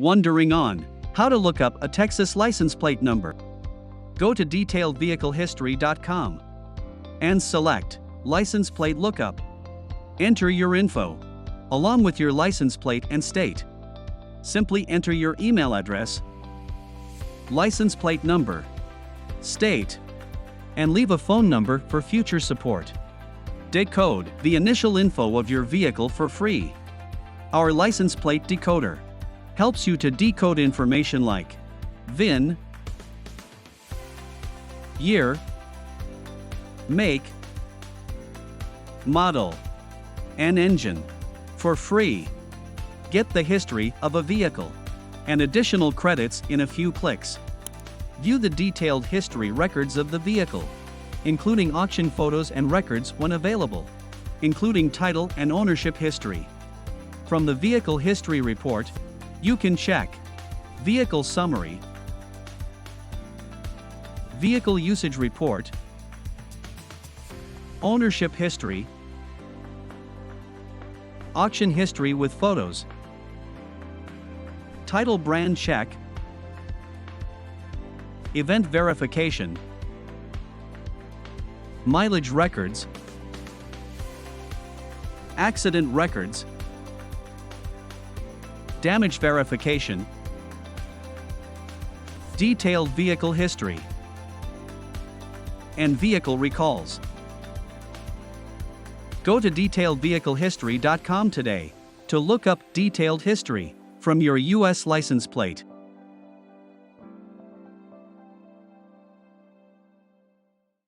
Wondering on how to look up a Texas license plate number? Go to detailedvehiclehistory.com and select License Plate Lookup. Enter your info, along with your license plate and state. Simply enter your email address, license plate number, state, and leave a phone number for future support. Decode the initial info of your vehicle for free. Our license plate decoder helps you to decode information like VIN, year, make, model, and engine for free. Get the history of a vehicle and additional credits in a few clicks. View the detailed history records of the vehicle, including auction photos and records when available, including title and ownership history. From the Vehicle History Report, you can check Vehicle Summary, Vehicle Usage Report, Ownership History, Auction History with photos, Title Brand Check, Event Verification, Mileage Records, Accident Records, Damage Verification, Detailed Vehicle History, and Vehicle Recalls. Go to detailedvehiclehistory.com today to look up detailed history from your U.S. license plate.